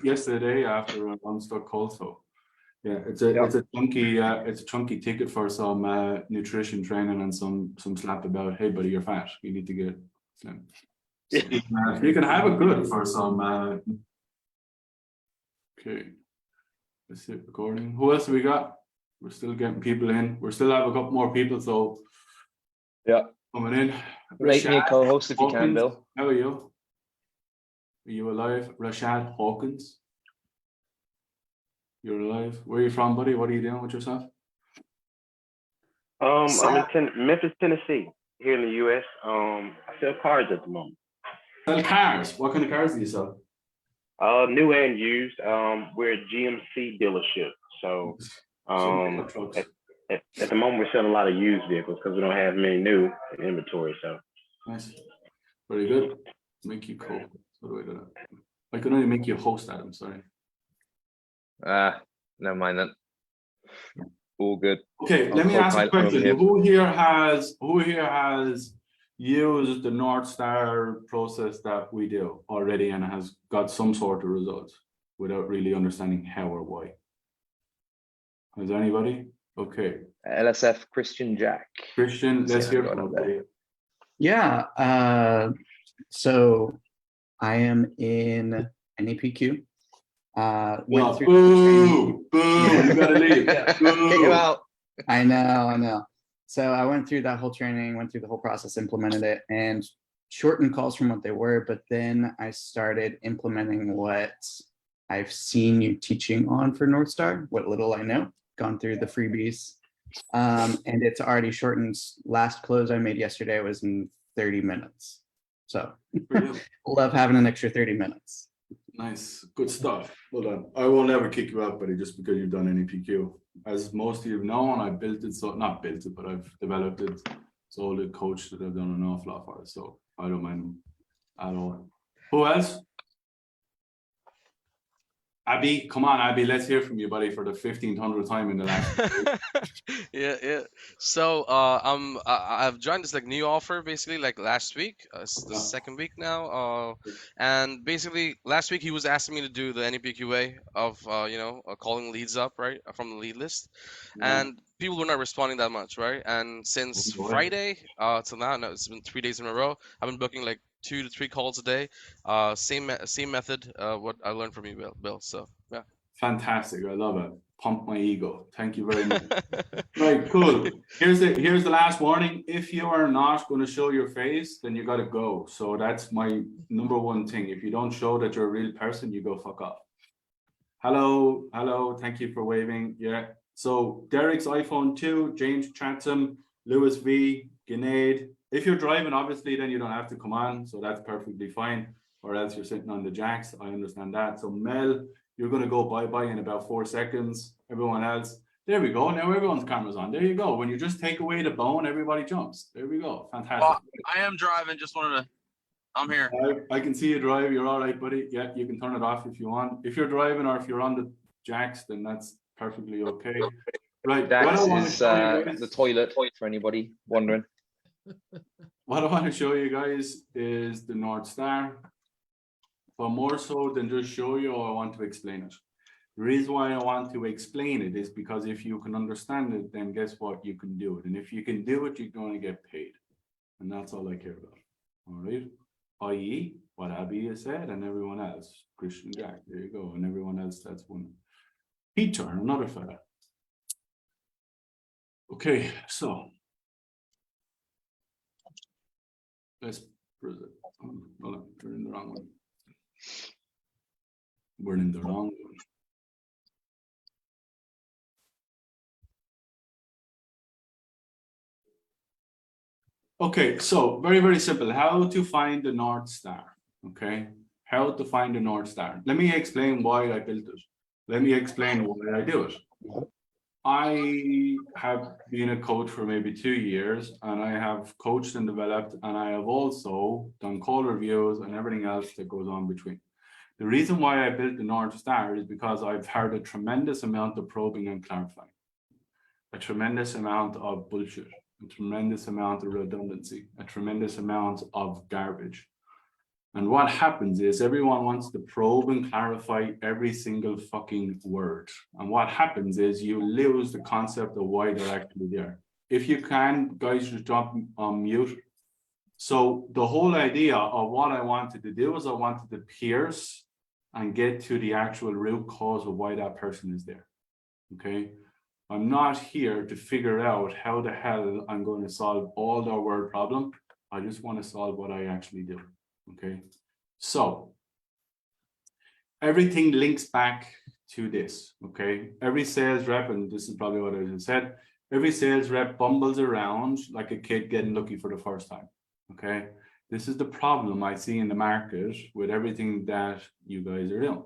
yesterday after an unstuck cold. So yeah, it's a chunky ticket for some nutrition training and some slap about. Hey, buddy, you're fat. You need to get slim. So, you can have it good for some. Okay, let's hit recording. Who else have we got? We're still getting people in. We still have a couple more people. So yeah, coming in. Make me a co-host if you can, Bill. How are you? Are you alive? Rashad Hawkins. You're alive. Where are you from, buddy? What are you doing with yourself? I'm in Memphis, Tennessee, here in the U.S. I sell cars at the moment. Sell cars? What kind of cars do you sell? New and used. We're a GMC dealership. So at the moment, we're selling a lot of used vehicles because we don't have many new in inventory. So nice. Very good. Make you cool. How do I do that? I can only make you a host, Adam. Sorry. Never mind that. All good. Okay, let me ask a question. Who here has used the North Star process that we do already and has got some sort of results without really understanding how or why? Has anybody? Okay. LSF Christian Jack. Christian, let's hear from you. Yeah. So I am in NAPQ. Boo! You gotta leave. Kick him out. I know. So I went through that whole training, went through the whole process, implemented it, and shortened calls from what they were. But then I started implementing what I've seen you teaching on for North Star, what little I know, gone through the freebies. And it's already shortened. Last close I made yesterday was in 30 minutes. So love having an extra 30 minutes. Nice, good stuff. Well done. I will never kick you out, buddy, just because you've done NAPQ. As most of you know, and I built it, so not built it, but I've developed it. So the coach that I've done an awful lot for it. So I don't mind them at all. Who else? Abby, come on, Abby, let's hear from you, buddy, for the 1500th time in the last. Yeah. So I've joined this like new offer basically like last week. It's the second week now. And basically last week he was asking me to do the NEPQA of calling leads up right from the lead list, and people were not responding that much, right? And since Friday till now, no, it's been 3 days in a row. I've been booking like 2 to 3 calls a day. Same method. What I learned from you, Bill. So yeah. Fantastic. I love it. Pump my ego. Thank you very much. Right, cool. Here's the last warning. If you are not going to show your face, then you got to go. So that's my number one thing. If you don't show that you're a real person, you go fuck off. Hello. Thank you for waving. Yeah. So Derek's iPhone 2, James Chatham, Lewis V, Grenade. If you're driving, obviously, then you don't have to come on. So that's perfectly fine. Or else you're sitting on the jacks. I understand that. So Mel, you're going to go bye-bye in about 4 seconds. Everyone else. There we go. Now everyone's camera's on. There you go. When you just take away the bone, everybody jumps. There we go. Fantastic. Well, I am driving. Just wanted to. I'm here. I can see you drive. You're all right, buddy. Yeah, you can turn it off if you want. If you're driving or if you're on the jacks, then that's perfectly okay. Right. Jacks is the toilet for anybody wondering. What I want to show you guys is the North Star. But more so than just show you, I want to explain it. The reason why I want to explain it is because if you can understand it, then guess what? You can do it. And if you can do it, you're going to get paid. And that's all I care about. All right? I.e., what Abby has said and everyone else. Christian Jack, there you go. And everyone else, that's one. Peter, another fella. Okay, so. Let's hold on, we're in the wrong one. We're in the wrong one. Okay, so very, very simple. How to find the North Star. Okay, how to find the North Star. Let me explain why I built it. Let me explain why I do it. I have been a coach for maybe 2 years, and I have coached and developed, and I have also done call reviews and everything else that goes on between. The reason why I built the North Star is because I've heard a tremendous amount of probing and clarifying, a tremendous amount of bullshit, a tremendous amount of redundancy, a tremendous amount of garbage. And what happens is everyone wants to probe and clarify every single fucking word. And what happens is you lose the concept of why they're actually there. If you can, guys, just drop on mute. So the whole idea of what I wanted to do is I wanted to pierce and get to the actual root cause of why that person is there. Okay. I'm not here to figure out how the hell I'm going to solve all their word problem. I just want to solve what I actually do. Okay. So everything links back to this. Okay. Every sales rep, and this is probably what I just said, every sales rep bumbles around like a kid getting lucky for the first time. Okay. This is the problem I see in the market with everything that you guys are doing.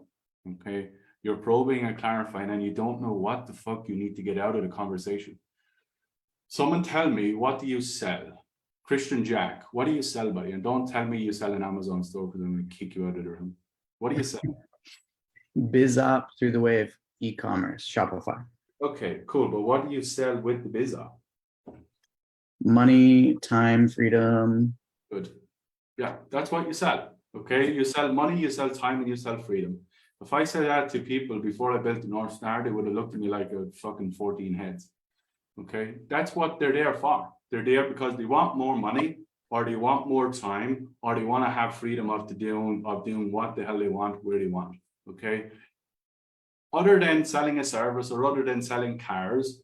Okay. You're probing and clarifying and you don't know what the fuck you need to get out of the conversation. Someone tell me, what do you sell? Christian Jack, what do you sell, buddy? And don't tell me you sell an Amazon store because I'm going to kick you out of the room. What do you sell? BizOp through the way of e-commerce, Shopify. Okay, cool. But what do you sell with the BizOp? Money, time, freedom. Good. Yeah, that's what you sell. Okay, you sell money, you sell time, and you sell freedom. If I said that to people before I built the North Star, they would have looked at me like a fucking 14 heads. Okay, that's what they're there for. They're there because they want more money, or they want more time, or they want to have freedom of doing what the hell they want, where they want. Okay. Other than selling a service, or other than selling cars,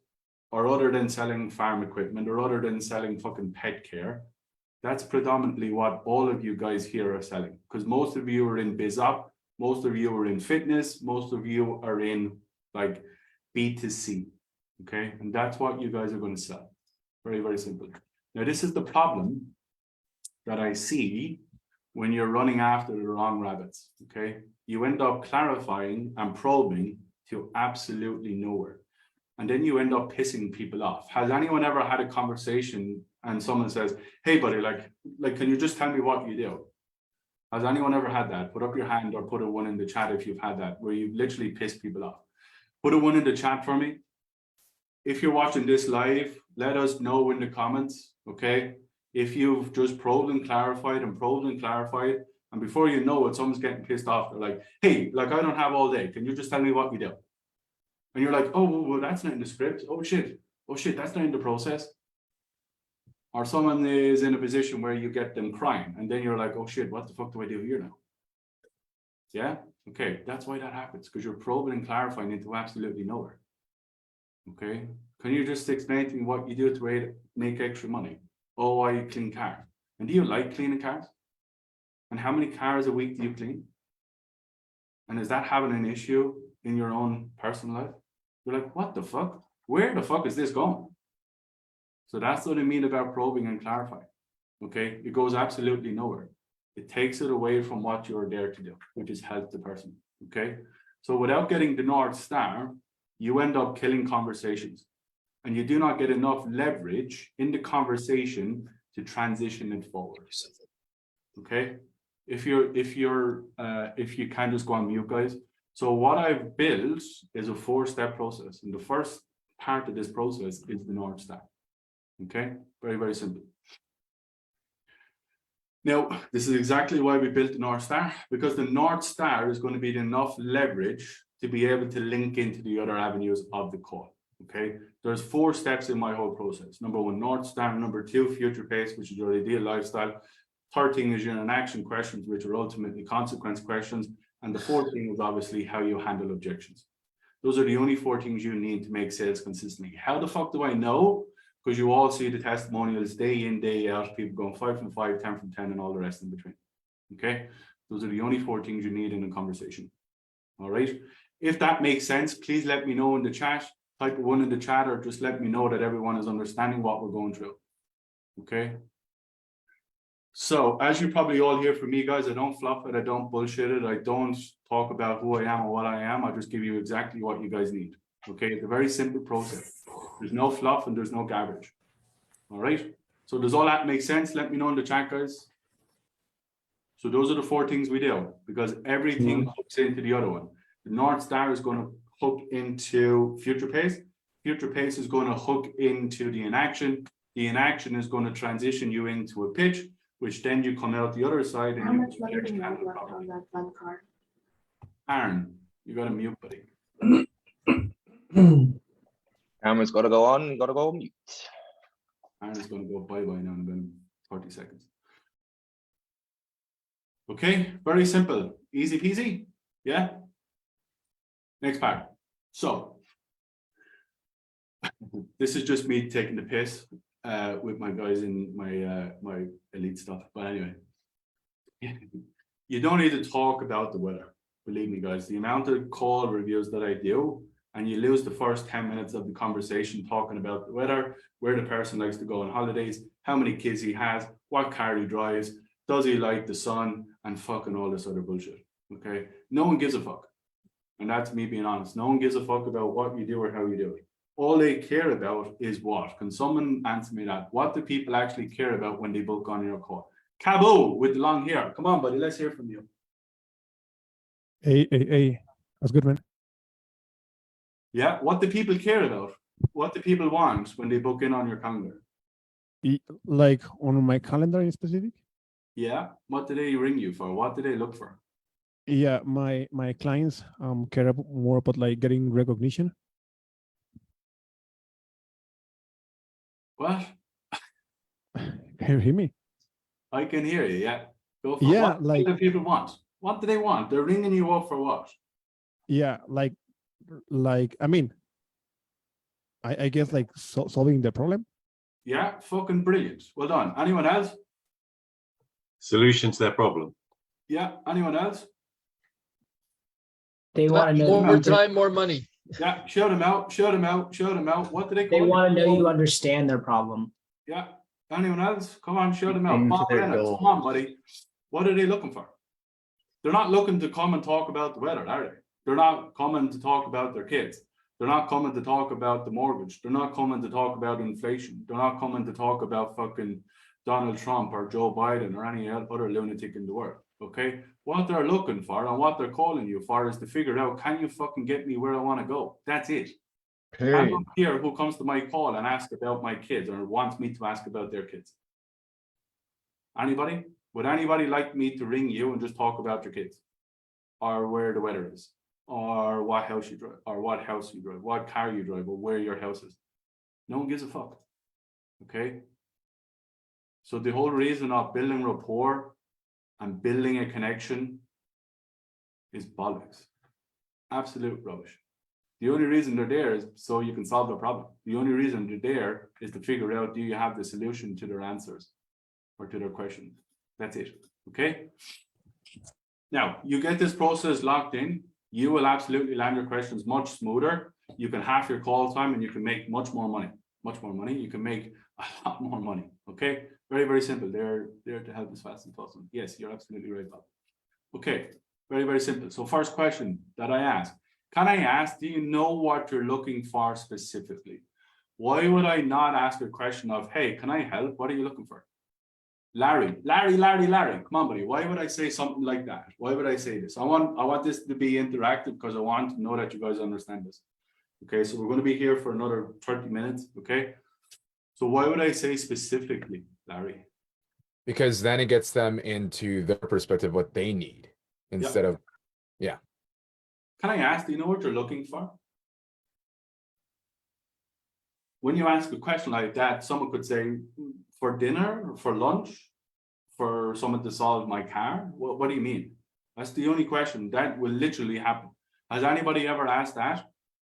or other than selling farm equipment, or other than selling fucking pet care, that's predominantly what all of you guys here are selling. Because most of you are in BizOp, most of you are in fitness, most of you are in like B2C. Okay, and that's what you guys are going to sell. Very, very simple. Now, this is the problem that I see when you're running after the wrong rabbits. Okay, you end up clarifying and probing to absolutely nowhere. And then you end up pissing people off. Has anyone ever had a conversation and someone says, hey, buddy, like, can you just tell me what you do? Has anyone ever had that? Put up your hand or put a one in the chat if you've had that, where you've literally pissed people off. Put a one in the chat for me. If you're watching this live, let us know in the comments, okay? If you've just probed and clarified, and before you know it, someone's getting pissed off. They're like, hey, like, I don't have all day. Can you just tell me what you do? And you're like, oh, well, that's not in the script. Oh, shit, that's not in the process. Or someone is in a position where you get them crying, and then you're like, oh, shit, what the fuck do I do here now? Yeah? Okay, that's why that happens, because you're probing and clarifying into absolutely nowhere. Okay, can you just explain to me what you do to make extra money? Oh, I clean cars. And do you like cleaning cars? And how many cars a week do you clean? And is that having an issue in your own personal life? You're like, what the fuck? Where the fuck is this going? So that's what I mean about probing and clarifying. Okay, it goes absolutely nowhere. It takes it away from what you're there to do, which is help the person. Okay, so without getting the North Star, you end up killing conversations, and you do not get enough leverage in the conversation to transition it forward. Okay, if you can just go on mute, guys. So what I've built is a 4-step process, and the first part of this process is the North Star. Okay, very, very simple. Now, this is exactly why we built the North Star, because the North Star is going to be enough leverage to be able to link into the other avenues of the call. Okay, there's 4 steps in my whole process. Number 1, North Star. Number 2, future pace, which is your ideal lifestyle. Third thing is your inaction questions, which are ultimately consequence questions. And the 4th thing is obviously how you handle objections. Those are the only 4 things you need to make sales consistently. How the fuck do I know? Because you all see the testimonials day in, day out, people going 5 from 5, 10 from 10, and all the rest in between. Okay, those are the only 4 things you need in a conversation. All right. If that makes sense, please let me know in the chat. Type a 1 in the chat, or just let me know that everyone is understanding what we're going through. Okay. So as you probably all hear from me, guys, I don't fluff it. I don't bullshit it. I don't talk about who I am or what I am. I just give you exactly what you guys need. Okay. It's a very simple process. There's no fluff and there's no garbage. All right. So does all that make sense? Let me know in the chat, guys. So those are the 4 things we do, because everything hooks into the other one. The North Star is going to hook into future pace. Future pace is going to hook into the inaction. The inaction is going to transition you into a pitch. which then you come out the other side and How you much money do you have understand the left problem. on that fun card? Aaron, you got a mute, buddy. Camera's gotta go on, gotta go mute. Aaron is going to go bye-bye now in about 30 seconds. Okay, very simple. Easy peasy. Yeah. Next part. So, this is just me taking the piss with my guys in my my elite stuff. But anyway, you don't need to talk about the weather. Believe me, guys, the amount of call reviews that I do, and you lose the first 10 minutes of the conversation talking about the weather, where the person likes to go on holidays, how many kids he has, what car he drives, does he like the sun, and fucking all this other bullshit. Okay, no one gives a fuck. And that's me being honest. No one gives a fuck about what you do or how you do it. All they care about is what? Can someone answer me that? What do people actually care about when they book on your call? Cabo with the long hair. Come on, buddy. Let's hear from you. Hey. That's good, man. Yeah. What do people care about? What do people want when they book in on your calendar? Like on my calendar in specific? Yeah. What do they ring you for? What do they look for? Yeah, my clients care more about like getting recognition. What? Can you hear me? I can hear you. Yeah. Go for Yeah, what like- do people want? What do they want? They're ringing you up for what? Yeah, like I mean, I guess like solving the problem. Yeah. Fucking brilliant. Well done. Anyone else? Solution to their problem. Yeah. Anyone else? They want to know more you, more money. Yeah. Shout them out. Shout them out. Shout them out. What do they they call want it? to know you understand their problem. Yeah. Anyone else? Come on, show them out. Aim for Paul their Bennett, goal. come on, buddy. What are they looking for? They're not looking to come and talk about the weather, are they? They're not coming to talk about their kids. They're not coming to talk about the mortgage. They're not coming to talk about inflation. They're not coming to talk about fucking Donald Trump or Joe Biden or any other lunatic in the world. Okay? What they're looking for and what they're calling you for is to figure out, can you fucking get me where I want to go? That's it. I'm not here who comes to my call and asks about my kids or wants me to ask about their kids. Anybody? Would anybody like me to ring you and just talk about your kids? Or where the weather is? Or what house you drive? Or what house you drive? What car you drive? Or where your house is? No one gives a fuck. Okay? So the whole reason of building rapport and building a connection is bollocks. Absolute rubbish. The only reason they're there is so you can solve the problem. The only reason they're there is to figure out, do you have the solution to their answers or to their questions? That's it. Okay. Now you get this process locked in, you will absolutely land your questions much smoother. You can half your call time and you can make much more money. Much more money. You can make a lot more money. Okay. Very, very simple. They're there to help as fast as possible. Yes, you're absolutely right, Bob. Okay. Very, very simple. So first question that I ask. Can I ask, do you know what you're looking for specifically? Why would I not ask a question of, hey, can I help? What are you looking for? Larry. Come on, buddy. Why would I say something like that? Why would I say this? I want this to be interactive because I want to know that you guys understand this. Okay, so we're going to be here for another 30 minutes. Okay. So why would I say specifically, Larry? Because then it gets them into their perspective, what they need instead of, yeah. Can I ask, do you know what you're looking for? When you ask a question like that, someone could say, for dinner, for lunch, for someone to solve my car? What do you mean? That's the only question that will literally happen. Has anybody ever asked that?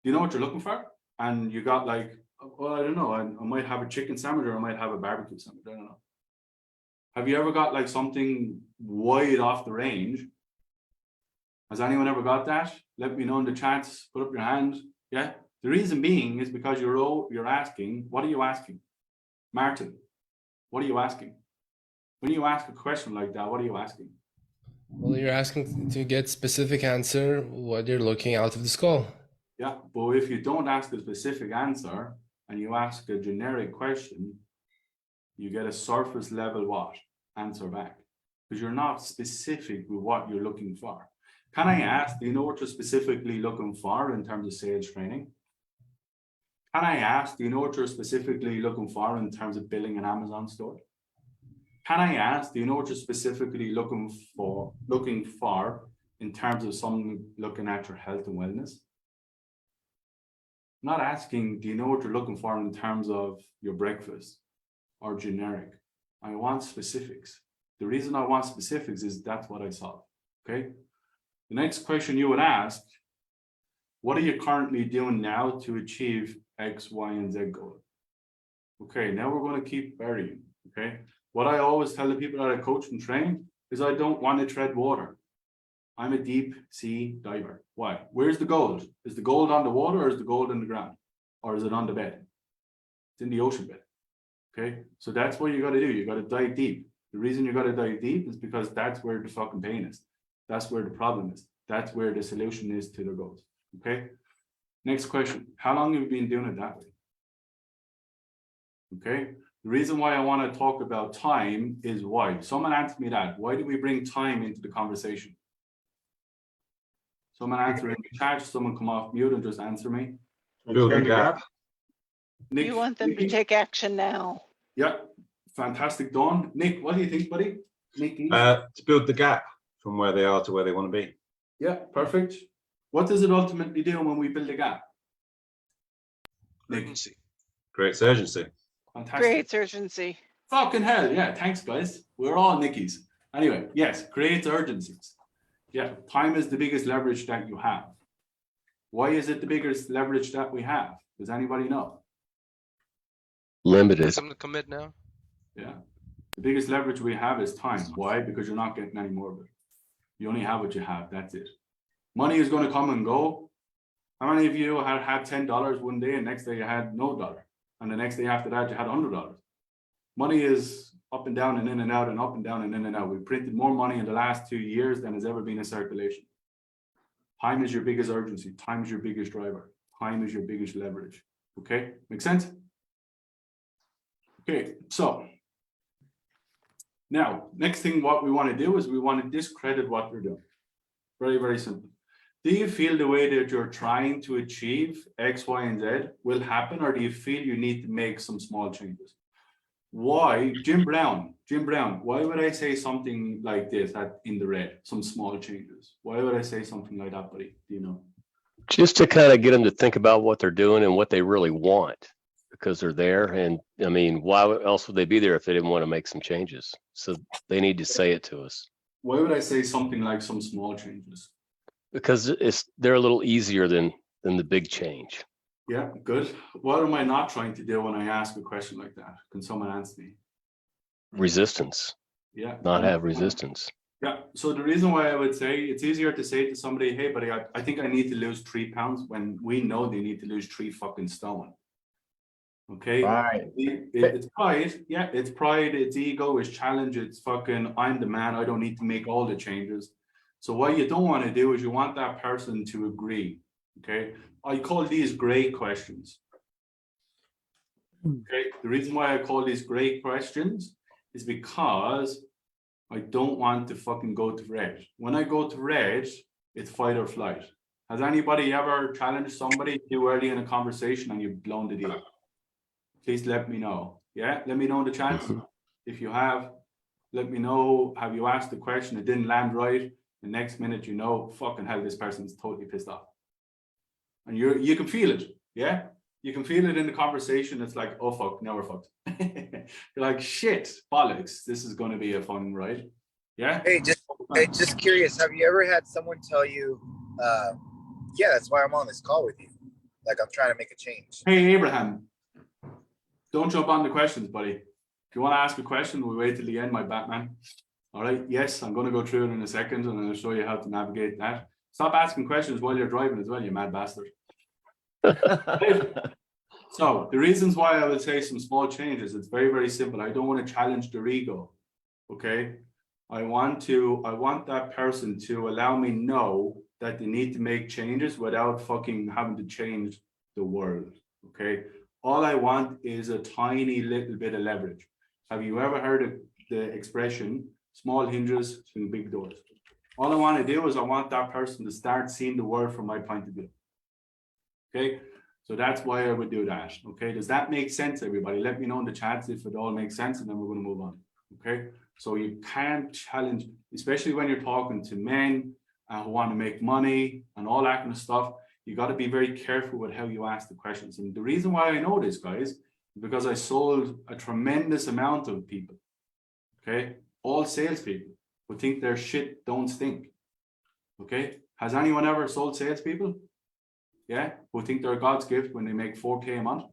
Do you know what you're looking for? And you got like, well, I don't know. I might have a chicken sandwich or I might have a barbecue sandwich. I don't know. Have you ever got like something wide off the range? Has anyone ever got that? Let me know in the chats. Put up your hand. Yeah. The reason being is because you're asking, what are you asking? Martin, what are you asking? When you ask a question like that, what are you asking? Well, you're asking to get specific answer what you're looking out of this call. Yeah, but if you don't ask a specific answer and you ask a generic question, you get a surface level what? Answer back. Because you're not specific with what you're looking for. Can I ask, do you know what you're specifically looking for in terms of sales training? Can I ask, do you know what you're specifically looking for in terms of building an Amazon store? can I ask, do you know what you're specifically looking for in terms of someone looking at your health and wellness? I'm not asking, do you know what you're looking for in terms of your breakfast or generic? I want specifics. The reason I want specifics is that's what I solve, okay? The next question you would ask, what are you currently doing now to achieve X, Y, and Z goal? Okay, now we're going to keep varying, okay? What I always tell the people that I coach and train is I don't want to tread water. I'm a deep sea diver. Why? Where's the gold? Is the gold on the water or is the gold in the ground? Or is it on the bed? It's in the ocean bed. Okay, so that's what you got to do. You got to dive deep. The reason you got to dive deep is because that's where the fucking pain is. That's where the problem is. That's where the solution is to their goals. Okay, next question. How long have you been doing it that way? Okay, the reason why I want to talk about time is why. Someone answer me that. Why do we bring time into the conversation? Someone answer in the chat. Someone come off mute and just answer me. Build a gap. Nick, You want them to take action now. yeah, fantastic, Dawn. Nick, what do you think, buddy? Nick, To build the gap from where they are to where they want to be. yeah, perfect. What does it ultimately do when we build a gap? Nick, Urgency. Creates urgency. fantastic. Creates urgency. Fucking hell, yeah, thanks, guys. We're all Nickies. Anyway, yes, creates urgencies. Yeah, time is the biggest leverage that you have. Why is it the biggest leverage that we have? Does anybody know? Limited. Something to commit now. Yeah, the biggest leverage we have is time. Why? Because you're not getting any more of it. You only have what you have. That's it. Money is going to come and go. How many of you had $10 one day and next day you had no dollar, and the next day after that you had $100? Money is up and down and in and out and up and down and in and out. We printed more money in the last 2 years than has ever been in circulation. Time is your biggest urgency. Time is your biggest driver. Time is your biggest leverage. Okay, make sense? Okay, so now next thing what we want to do is we want to discredit what we're doing. Very, very simple. Do you feel the way that you're trying to achieve X, Y, and Z will happen, or do you feel you need to make some small changes? Why, Jim Brown, why would I say something like this in the red, some small changes? Why would I say something like that, buddy? Do you know? Just to kind of get them to think about what they're doing and what they really want, because they're there. And I mean, why else would they be there if they didn't want to make some changes? So they need to say it to us. Why would I say something like some small changes? Because they're a little easier than the big change. Yeah, good. What am I not trying to do when I ask a question like that? Can someone answer me? Resistance. Yeah. Not have resistance. Yeah. So the reason why I would say it's easier to say to somebody, hey, buddy, I think I need to lose 3 pounds when we know they need to lose 3 fucking stone. Okay. Right. It's pride. Yeah, it's pride, it's ego, it's challenge, it's fucking I'm the man, I don't need to make all the changes. So what you don't want to do is you want that person to agree. Okay. I call these gray questions. Okay. The reason why I call these gray questions is because I don't want to fucking go to red. When I go to red, it's fight or flight. Has anybody ever challenged somebody too early in a conversation and you've blown the deal? Please let me know. Yeah, let me know in the chat. If you have, let me know. Have you asked the question? It didn't land right. The next minute, you know, fucking hell, this person's totally pissed off. And you can feel it. Yeah, you can feel it in the conversation. It's like, oh fuck, now we're fucked. You're like, shit, bollocks. This is going to be a fun ride. Yeah. Hey, just curious. Have you ever had someone tell you, yeah, that's why I'm on this call with you. Like I'm trying to make a change. Hey, Abraham, don't jump on the questions, buddy. If you want to ask a question, we'll wait till the end, my Batman. All right. Yes, I'm going to go through it in a second and I'll show you how to navigate that. Stop asking questions while you're driving as well, you mad bastard. So the reasons why I would say some small changes, it's very, very simple. I don't want to challenge their ego. Okay. I want that person to allow me know that they need to make changes without fucking having to change the world. Okay. All I want is a tiny little bit of leverage. Have you ever heard of the expression, small hinges swing big doors? All I want to do is I want that person to start seeing the world from my point of view. Okay, so that's why I would do that. Okay, does that make sense, everybody? Let me know in the chats if it all makes sense, and then we're going to move on. Okay, so you can't challenge, especially when you're talking to men who want to make money and all that kind of stuff. You got to be very careful with how you ask the questions. And the reason why I know this, guys, is because I sold a tremendous amount of people. Okay, all salespeople who think their shit don't stink. Okay, has anyone ever sold salespeople? Yeah, who think they're God's gift when they make 4K a month?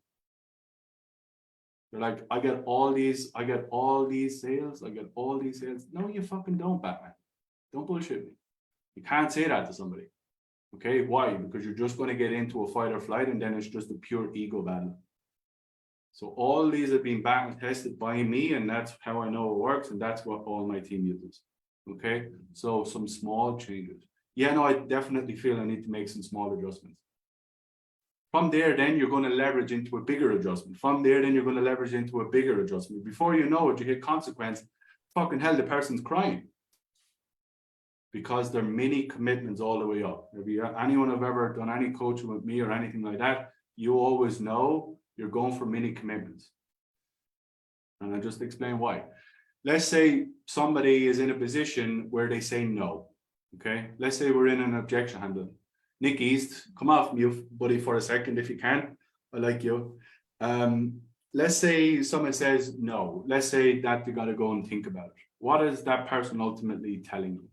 They're like, I get all these sales, I get all these sales. No, you fucking don't, Batman. Don't bullshit me. You can't say that to somebody. Okay, why? Because you're just going to get into a fight or flight, and then it's just a pure ego battle. So all these have been battle tested by me, and that's how I know it works, and that's what all my team uses. Okay, so some small changes. Yeah, no, I definitely feel I need to make some small adjustments. From there, then you're going to leverage into a bigger adjustment. From there, then you're going to leverage into a bigger adjustment. Before you know it, you hit consequence. Fucking hell, the person's crying. Because they're mini commitments all the way up. If you, anyone have ever done any coaching with me or anything like that, you always know you're going for mini commitments. And I'll just explain why. Let's say somebody is in a position where they say no. Okay, let's say we're in an objection handling. Nick East, come off mute, buddy, for a second if you can. I like you. Let's say someone says no. Let's say that you got to go and think about it. What is that person ultimately telling you?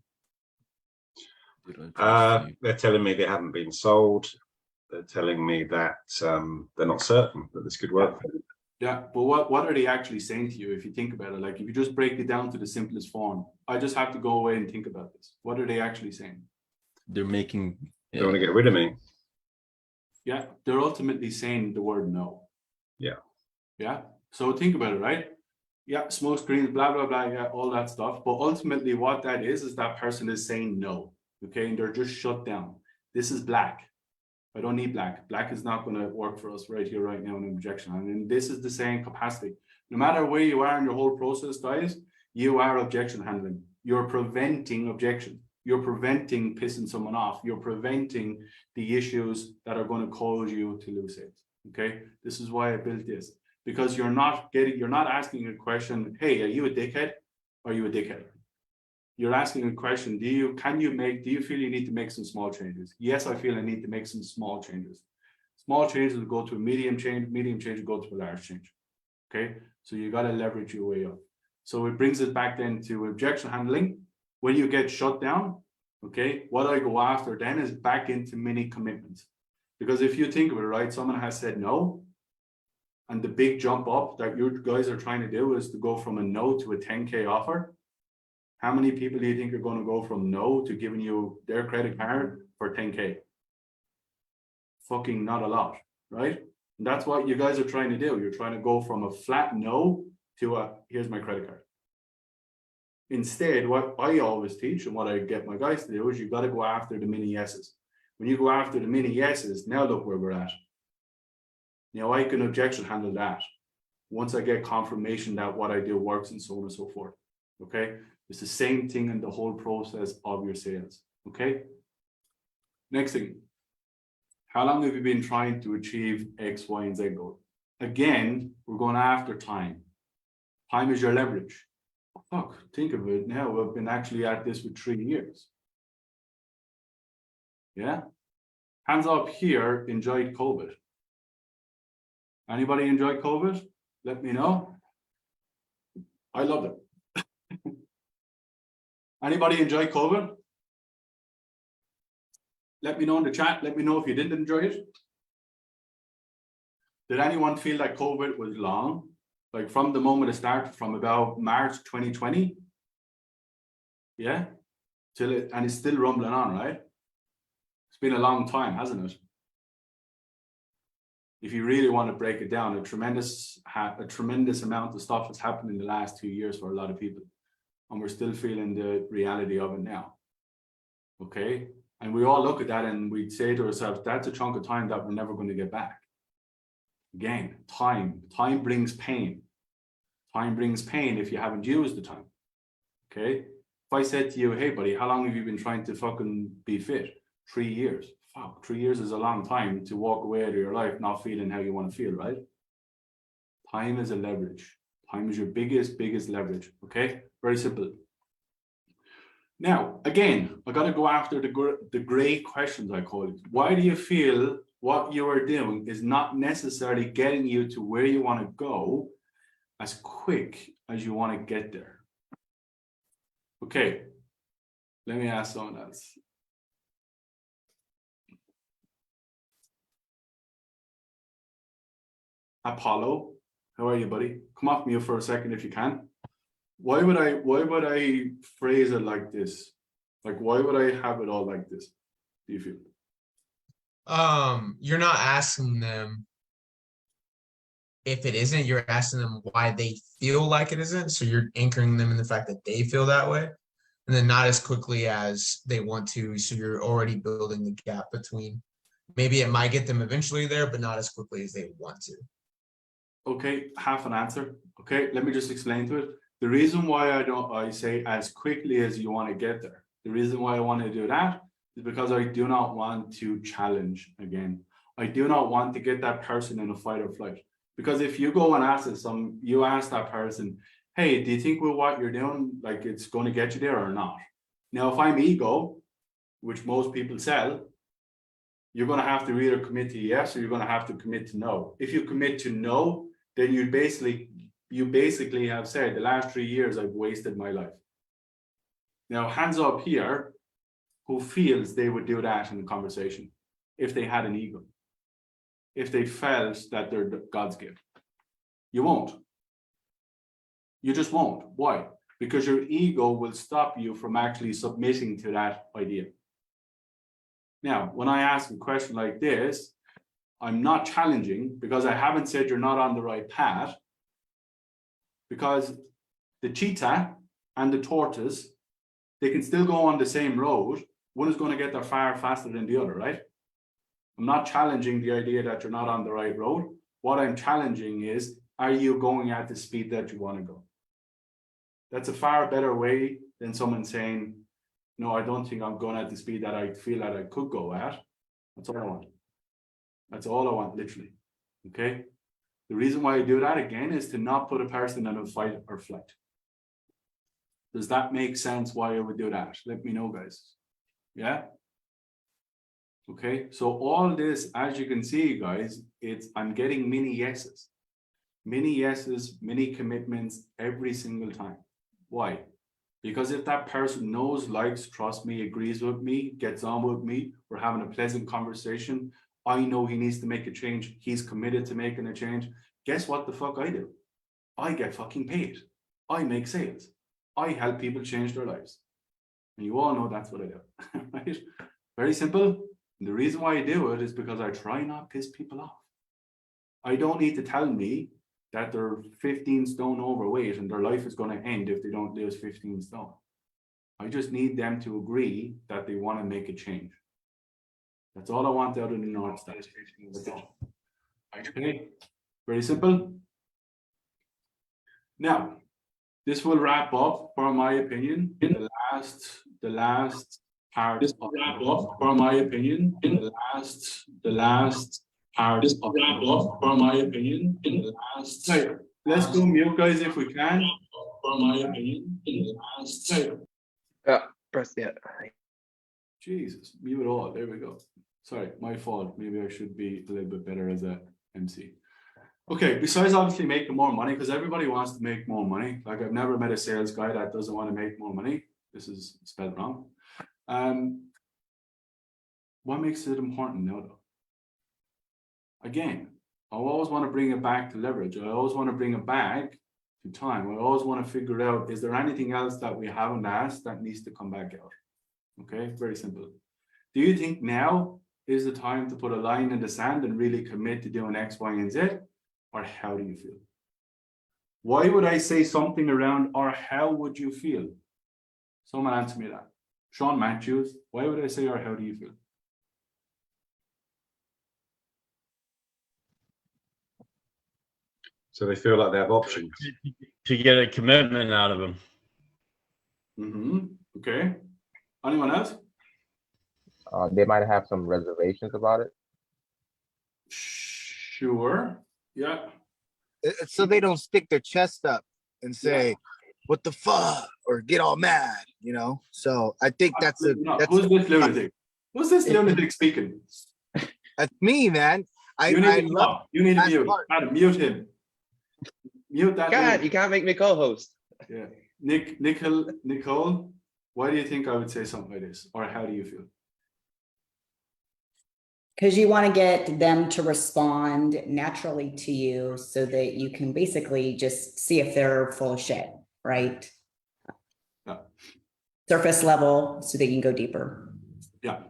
They're telling me they haven't been sold. They're telling me that they're not certain that this could work. Yeah, but what are they actually saying to you if you think about it? Like if you just break it down to the simplest form, I just have to go away and think about this. What are they actually saying? They're making. They want to get rid of me. Yeah, they're ultimately saying the word no. Yeah. Yeah. So think about it, right? Yeah, smoke screens, blah, blah, blah, yeah, all that stuff. But ultimately what that is that person is saying no. Okay, and they're just shut down. This is black. I don't need black. Black is not going to work for us right here, right now in an objection. And this is the same capacity. No matter where you are in your whole process, guys, you are objection handling. You're preventing objection. You're preventing pissing someone off. You're preventing the issues that are going to cause you to lose it. Okay, this is why I built this, because you're not asking a question. Hey, are you a dickhead? Are you a dickhead? You're asking a question. Do you feel you need to make some small changes? Yes, I feel I need to make some small changes. Small changes will go to a medium change will go to a large change. Okay, so you got to leverage your way up. So it brings us back then to objection handling. When you get shut down, okay, what I go after then is back into mini commitments. Because if you think of it, right, someone has said no, and the big jump up that you guys are trying to do is to go from a no to a 10K offer. How many people do you think are going to go from no to giving you their credit card for 10K? Fucking not a lot, right? And that's what you guys are trying to do. You're trying to go from a flat no to a here's my credit card. Instead, what I always teach and what I get my guys to do is you got to go after the mini yeses. When you go after the mini yeses, now look where we're at. Now I can objection handle that once I get confirmation that what I do works and so on and so forth. Okay, it's the same thing in the whole process of your sales. Okay, next thing, how long have you been trying to achieve X, Y, and Z goal? Again, we're going after time. Time is your leverage. Fuck, think of it now. We've been actually at this for 3 years. Yeah, hands up here. Enjoyed COVID. Anybody enjoy COVID? Let me know. I loved it. Anybody enjoy COVID? Let me know in the chat. Let me know if you didn't enjoy it. Did anyone feel that COVID was long? Like from the moment it started, from about March 2020? Yeah? And it's still rumbling on, right? It's been a long time, hasn't it? If you really want to break it down, a tremendous amount of stuff has happened in the last 2 years for a lot of people. And we're still feeling the reality of it now. Okay? And we all look at that and we'd say to ourselves, that's a chunk of time that we're never going to get back. Again, time brings pain. Time brings pain if you haven't used the time. Okay? If I said to you, hey buddy, how long have you been trying to fucking be fit? 3 years. Fuck, 3 years is a long time to walk away out of your life not feeling how you want to feel, right? Time is a leverage. Time is your biggest leverage. Okay, very simple. Now, again, I got to go after the great questions, I call it. Why do you feel what you are doing is not necessarily getting you to where you want to go as quick as you want to get there? Okay, let me ask someone else. Apollo, how are you, buddy? Come off mute for a second if you can. Why would I phrase it like this? Like, why would I have it all like this? Do you feel? You're not asking them if it isn't, you're asking them why they feel like it isn't. So you're anchoring them in the fact that they feel that way, and then not as quickly as they want to. So you're already building the gap between. Maybe it might get them eventually there, but not as quickly as they want to. Okay, half an answer. Okay, let me just explain to it. The reason why I say as quickly as you want to get there, the reason why I want to do that is because I do not want to challenge again. I do not want to get that person in a fight or flight. Because if you go and ask you ask that person, hey, do you think with what you're doing, like it's going to get you there or not? Now, if I'm ego, which most people sell, you're going to have to either commit to yes or you're going to have to commit to no. If you commit to no, then you basically have said the last 3 years I've wasted my life. Now, hands up here, who feels they would do that in a conversation if they had an ego, if they felt that they're God's gift? You won't. You just won't. Why? Because your ego will stop you from actually submitting to that idea. Now, when I ask a question like this, I'm not challenging because I haven't said you're not on the right path, because the cheetah and the tortoise, they can still go on the same road. One is going to get there far faster than the other, right? I'm not challenging the idea that you're not on the right road. What I'm challenging is, are you going at the speed that you want to go? That's a far better way than someone saying, no, I don't think I'm going at the speed that I feel that I could go at. That's all I want. That's all I want, literally. Okay? The reason why I do that again is to not put a person in a fight or flight. Does that make sense why I would do that? Let me know, guys. Yeah? Okay, so all this, as you can see, guys, I'm getting many yeses, many commitments every single time. Why? Because if that person knows, likes, trusts me, agrees with me, gets on with me, we're having a pleasant conversation, I know he needs to make a change, he's committed to making a change. Guess what the fuck I do? I get fucking paid. I make sales. I help people change their lives. And you all know that's what I do, right? Very simple. And the reason why I do it is because I try not piss people off. I don't need to tell me that they're 15 stone overweight and their life is going to end if they don't lose 15 stone. I just need them to agree that they want to make a change. That's all I want out of the North Star. Okay, very simple. Now, this will wrap up, for my opinion, the last part. This will wrap up, for my opinion, in the last part. This will wrap up, for my opinion, in the last. Right. Let's go mute, guys, if we can. For my opinion, in the last. Yeah, press yeah. Jesus, mute it all. There we go. Sorry, my fault. Maybe I should be a little bit better as a MC. Okay, besides obviously making more money, because everybody wants to make more money. Like, I've never met a sales guy that doesn't want to make more money. This is spelled wrong. What makes it important now, though? Again, I always want to bring it back to leverage. I always want to bring it back to time. I always want to figure out, is there anything else that we haven't asked that needs to come back out? Okay, very simple. Do you think now is the time to put a line in the sand and really commit to doing X, Y, and Z? Or how do you feel? Why would I say something around, or how would you feel? Someone answer me that. Sean Matthews, why would I say, or how do you feel? So they feel like they have options. To get a commitment out of them. Okay. Anyone else? They might have some reservations about it. Sure. Yeah. so they don't stick their chest up and say, "What the fuck," or get all mad, you know. So I think that's who's this lunatic? Who's this lunatic speaking? That's me, man. You need to stop. You need to mute. Adam, mute him. Mute that. You can't make me co-host. Yeah, Nicole, why do you think I would say something like this, or how do you feel? Because you want to get them to respond naturally to you so that you can basically just see if they're full of shit, right? Yeah. Surface level so that you can go deeper. Yeah.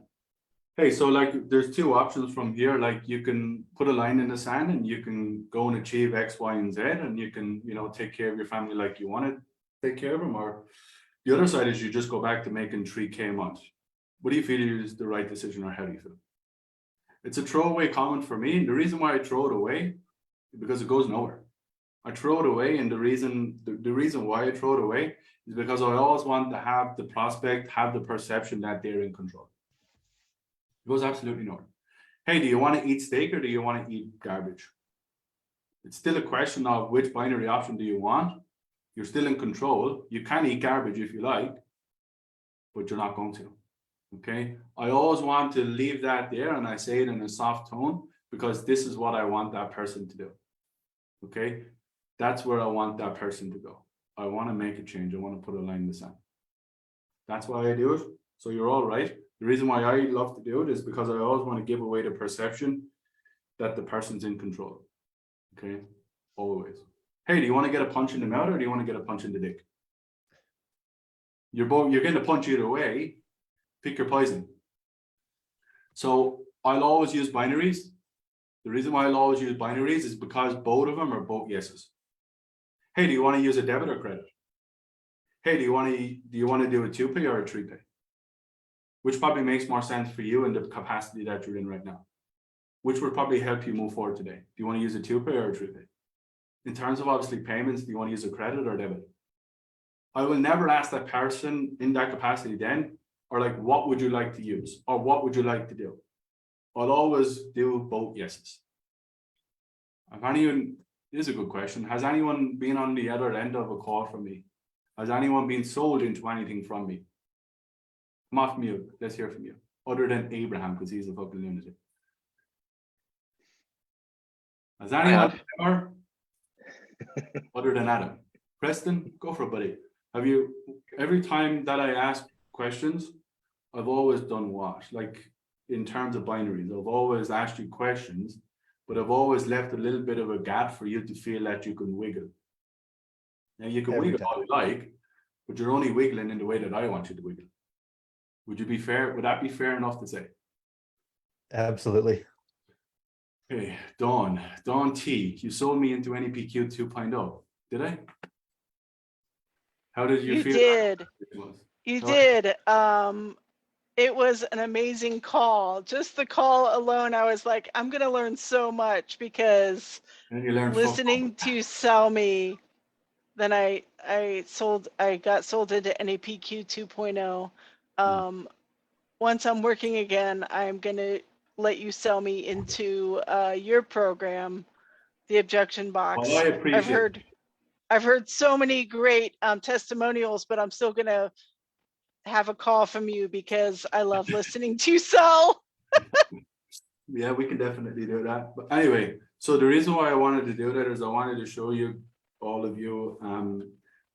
Hey, so like there's two options from here. Like you can put a line in the sand and you can go and achieve X, Y, and Z, and you can, you know, take care of your family like you want to take care of them. Or the other side is you just go back to making 3K a month. What do you feel is the right decision, or how do you feel? It's a throwaway comment for me. And the reason why I throw it away is because it goes nowhere. I throw it away, and the reason why I throw it away is because I always want to have the prospect have the perception that they're in control. It goes absolutely nowhere. Hey, do you want to eat steak or do you want to eat garbage? It's still a question of which binary option do you want. You're still in control. You can eat garbage if you like, but you're not going to. Okay, I always want to leave that there, and I say it in a soft tone because this is what I want that person to do. Okay, that's where I want that person to go. I want to make a change. I want to put a line in the sand. That's why I do it. So you're all right. The reason why I love to do it is because I always want to give away the perception that the person's in control. Okay, always. Hey, do you want to get a punch in the mouth or do you want to get a punch in the dick? You're getting a punch either way. Pick your poison. So I'll always use binaries. The reason why I'll always use binaries is because both of them are both yeses. Hey, do you want to use a debit or credit? Hey, do you want to do a 2-pay or a 3-pay? Which probably makes more sense for you in the capacity that you're in right now. Which would probably help you move forward today. Do you want to use a 2-pay or a 3-pay? In terms of obviously payments, do you want to use a credit or debit? I will never ask that person in that capacity then, or like, what would you like to use? Or what would you like to do? I'll always do both yeses. If anyone, this is a good question. Has anyone been on the other end of a call from me? Has anyone been sold into anything from me? Come off mute. Let's hear from you. Other than Abraham, because he's a fucking lunatic. Has anyone ever? Other than Adam. Preston, go for it, buddy. Have you, every time that I ask questions, I've always done what? Like in terms of binaries, I've always asked you questions, but I've always left a little bit of a gap for you to feel that you can wiggle. Now you can wiggle all you like, but you're only wiggling in the way that I want you to wiggle. Would you be fair? Would that be fair enough to say? Absolutely. Okay, Dawn T, you sold me into NEPQ 2.0. Did I? How did you feel? You did. It was an amazing call. Just the call alone, I was like, I'm gonna learn so much because listening to you sell me, then I got sold into NEPQ 2.0. Once I'm working again, I'm gonna let you sell me into your program, the Objection Box. Well, I appreciate I've heard so many great testimonials, but I'm still gonna have a call from you because I love listening to you sell. Yeah, we can definitely do that. But anyway, so the reason why I wanted to do that is I wanted to show you, all of you,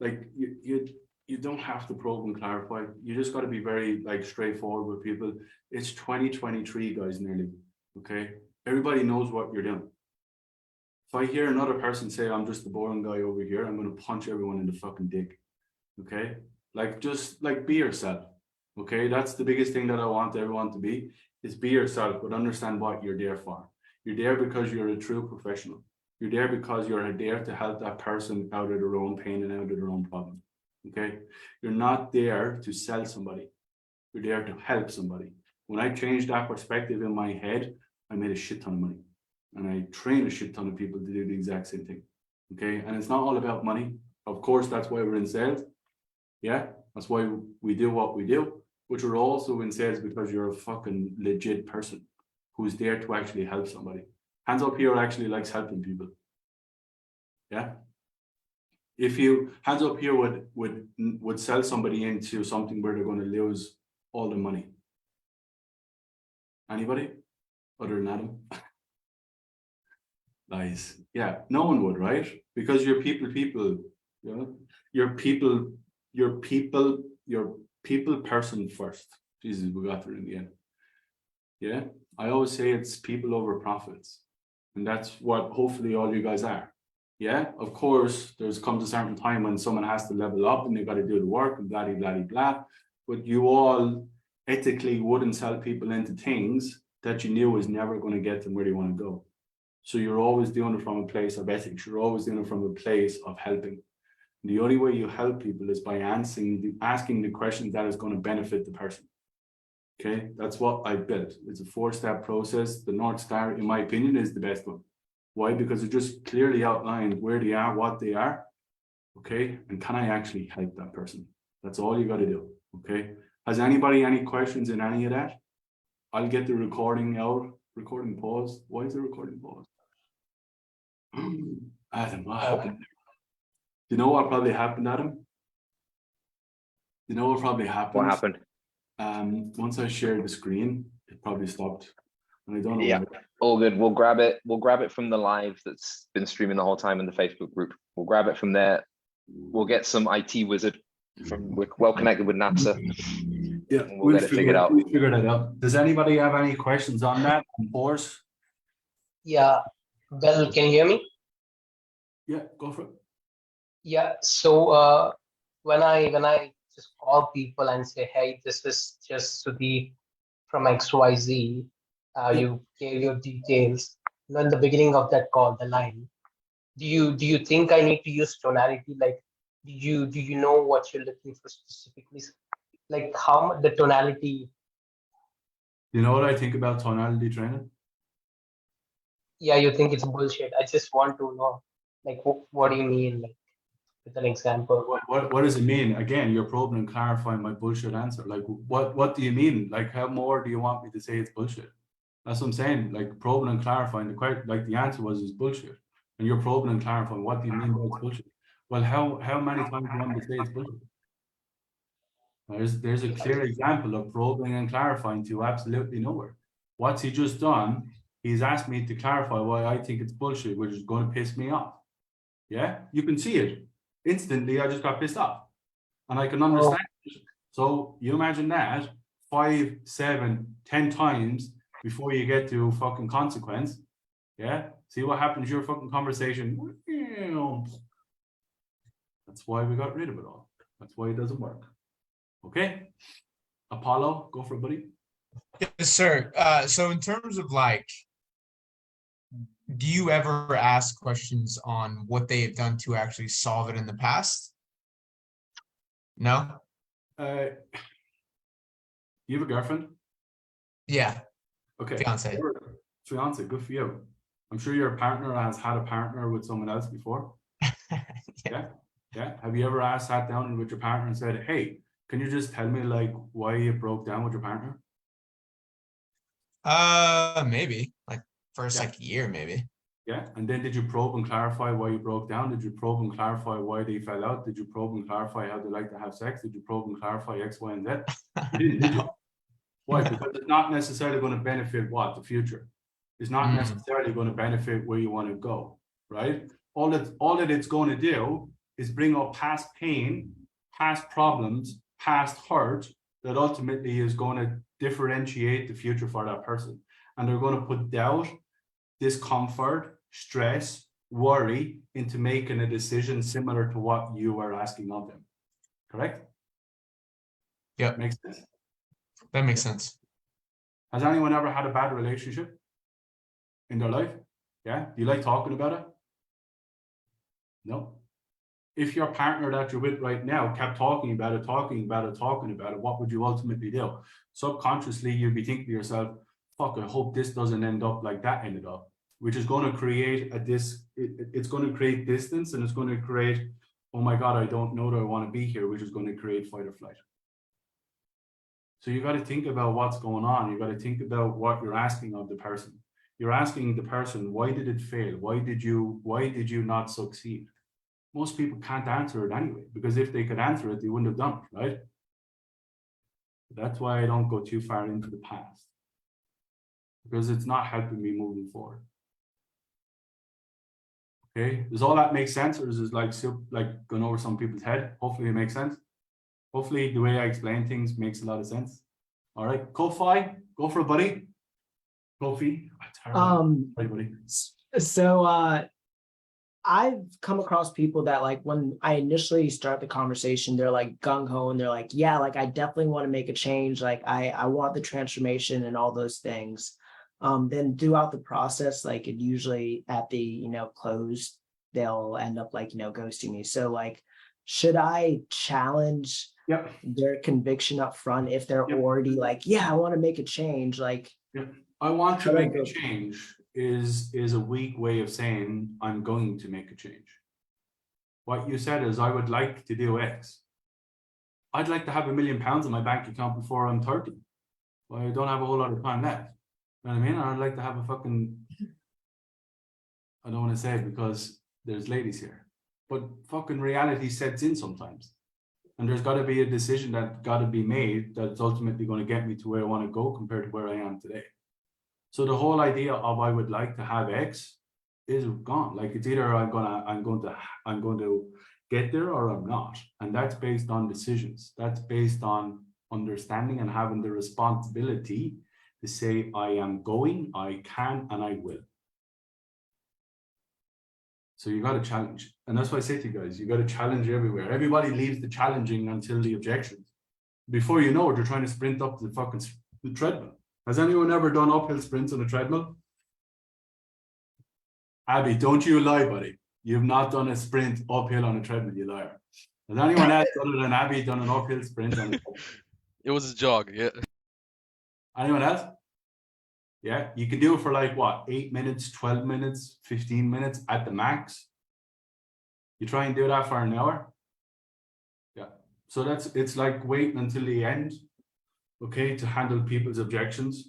like you don't have to probe and clarify. You just got to be very like straightforward with people. It's 2023, guys, nearly. Okay, everybody knows what you're doing. If I hear another person say I'm just the boring guy over here, I'm going to punch everyone in the fucking dick. Okay, like just like be yourself. Okay, that's the biggest thing that I want everyone to be, is be yourself, but understand what you're there for. You're there because you're a true professional. You're there because you're there to help that person out of their own pain and out of their own problem. Okay, you're not there to sell somebody. You're there to help somebody. When I changed that perspective in my head, I made a shit ton of money. And I train a shit ton of people to do the exact same thing. Okay, and it's not all about money. Of course, that's why we're in sales. Yeah, that's why we do what we do. But you're also in sales because you're a fucking legit person who's there to actually help somebody. Hands up here actually likes helping people. Yeah. If you hands up here would sell somebody into something where they're going to lose all the money. Anybody other than Adam? Nice. Yeah, no one would, right? Because you're people, you know, you're people person first. Jesus, we got there in the end. Yeah, I always say it's people over profits. And that's what hopefully all you guys are. Yeah, of course, comes a certain time when someone has to level up and they got to do the work and blah, blah, blah, blah. But you all ethically wouldn't sell people into things that you knew was never going to get them where they want to go. So you're always doing it from a place of ethics. You're always doing it from a place of helping. The only way you help people is by asking the questions that is going to benefit the person. Okay, that's what I built. It's a 4-step process. The North Star, in my opinion, is the best one. Why? Because it just clearly outlined where they are, what they are. Okay, and can I actually help that person? That's all you got to do. Okay, has anybody any questions in any of that? I'll get the recording out. Recording pause. Why is the recording pause? Adam, what happened? Do you know what probably happened, Adam? You know what probably happened? What happened? Once I shared the screen, it probably stopped. And I don't know. Yeah, all good. We'll grab it from the live that's been streaming the whole time in the Facebook group. We'll grab it from there. We'll get some IT wizard we're well connected with NASA. Yeah, we'll get it figured out. We'll figure that out. Does anybody have any questions on that? Boris? Yeah. Well, can you hear me? Yeah, go for it. Yeah. So when I just call people and say, hey, this is just Sudeep from XYZ, you gave your details. You know, in the beginning of that call, the line. Do you think I need to use tonality? Like, do you know what you're looking for specifically? Like how the tonality? You know what I think about tonality training? Yeah, you think it's bullshit. I just want to know, like, what do you mean, like, with an example? What does it mean? Again, you're probing and clarifying my bullshit answer. Like, what do you mean? Like, how more do you want me to say it's bullshit? That's what I'm saying. Like, probing and clarifying the question. Like, the answer was is bullshit, and you're probing and clarifying. What do you mean by it's bullshit? Well, how many times do you want me to say it's bullshit? There's a clear example of probing and clarifying to absolutely nowhere. What's he just done? He's asked me to clarify why I think it's bullshit, which is going to piss me off. Yeah, you can see it instantly. I just got pissed off, and I can understand it. So you imagine that 5, 7, 10 times before you get to fucking consequence. Yeah, see what happens to your fucking conversation. That's why we got rid of it all. That's why it doesn't work. Okay, Apollo, go for it, buddy. Yes, sir. So in terms of like, do you ever ask questions on what they have done to actually solve it in the past? No? You have a girlfriend? Yeah. Okay. Fiance. Fiance, good for you. I'm sure your partner has had a partner with someone else before. Yeah. Yeah. Have you ever sat down with your partner and said, hey, can you just tell me like why you broke down with your partner? Maybe like first like year, maybe. Yeah. And then did you probe and clarify why you broke down? Did you probe and clarify why they fell out? Did you probe and clarify how they like to have sex? Did you probe and clarify X, Y, and Z? You didn't, did you? Why? Because it's not necessarily going to benefit what? The future. It's not necessarily going to benefit where you want to go, right? All that it's going to do is bring up past pain, past problems, past hurt that ultimately is going to differentiate the future for that person. And they're going to put doubt, discomfort, stress, worry into making a decision similar to what you are asking of them. Correct? Yeah. Makes sense? That makes sense. Has anyone ever had a bad relationship in their life? Yeah. Do you like talking about it? No. If your partner that you're with right now kept talking about it, what would you ultimately do? Subconsciously, you'd be thinking to yourself, fuck, I hope this doesn't end up like that ended up, which is going to create it's going to create distance, and it's going to create, oh my God, I don't know that I want to be here, which is going to create fight or flight. So you got to think about what's going on. You got to think about what you're asking of the person. You're asking the person, why did it fail? Why did you not succeed? Most people can't answer it anyway, because if they could answer it, they wouldn't have done it, right? That's why I don't go too far into the past, because it's not helping me moving forward. Okay, does all that make sense, or is this like going over some people's head? Hopefully it makes sense. Hopefully the way I explain things makes a lot of sense. All right, Kofi, go for it, buddy. Kofi. Buddy. So I've come across people that like when I initially start the conversation, they're like gung-ho and they're like, yeah, like I definitely want to make a change. Like I want the transformation and all those things. Then throughout the process, like it usually at the, close, they'll end up like, ghosting me. So like, should I challenge their conviction up front if they're already like, yeah, I want to make a change? Like, I want to make a change is a weak way of saying I'm going to make a change. What you said is I would like to do X. I'd like to have £1 million in my bank account before I'm 30. Well, I don't have a whole lot of time left. You know what I mean? I'd like to have a fucking, I don't want to say it because there's ladies here, but fucking reality sets in sometimes. And there's got to be a decision that got to be made that's ultimately going to get me to where I want to go compared to where I am today. So the whole idea of I would like to have X is gone. Like it's either I'm going to get there or I'm not. And that's based on decisions. That's based on understanding and having the responsibility to say I am going, I can, and I will. So you got to challenge. And that's why I say to you guys, you got to challenge everywhere. Everybody leaves the challenging until the objections. Before you know it, you're trying to sprint up the treadmill. Has anyone ever done uphill sprints on a treadmill? Abby, don't you lie, buddy. You've not done a sprint uphill on a treadmill, you liar. Has anyone else other than Abby done an uphill sprint on a treadmill? It was a jog, yeah. Anyone else? Yeah, you can do it for like what, 8 minutes, 12 minutes, 15 minutes at the max. You try and do that for an hour. Yeah, so it's like waiting until the end, okay, to handle people's objections.